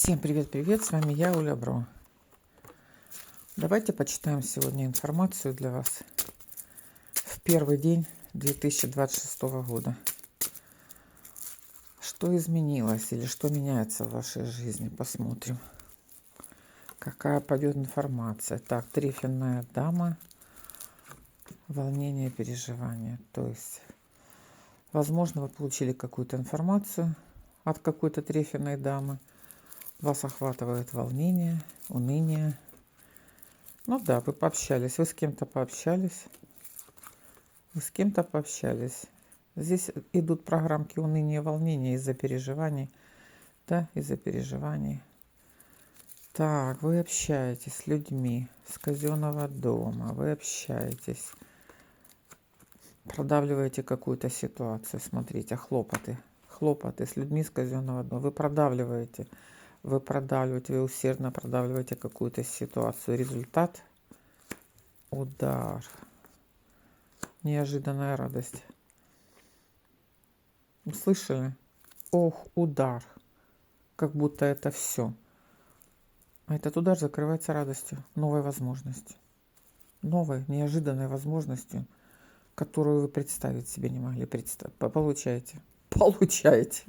Всем привет-привет, с вами я, Оля Бро. Давайте почитаем сегодня информацию для вас в первый день 2026 года. Что изменилось или что меняется в вашей жизни? Посмотрим. Какая пойдет информация. Так, трефенная дама, волнение, переживания. То есть, возможно, вы получили какую-то информацию от какой-то трефенной дамы. Вас охватывает волнение, уныние. Ну да, вы пообщались, вы с кем-то пообщались. Вы с кем-то пообщались. Здесь идут программки уныния, волнения из-за переживаний. Да, из-за переживаний. Так, вы общаетесь с людьми с казенного дома. Вы общаетесь. Продавливаете какую-то ситуацию. Смотрите, хлопоты. Хлопоты с людьми с казенного дома. Вы продавливаете, вы усердно продавливаете какую-то ситуацию. Результат — удар. Неожиданная радость. Услышали? Ох, удар. Как будто это все. А этот удар закрывается радостью, новой возможностью. Новой, неожиданной возможностью, которую вы представить себе не могли. Получаете. Получаете.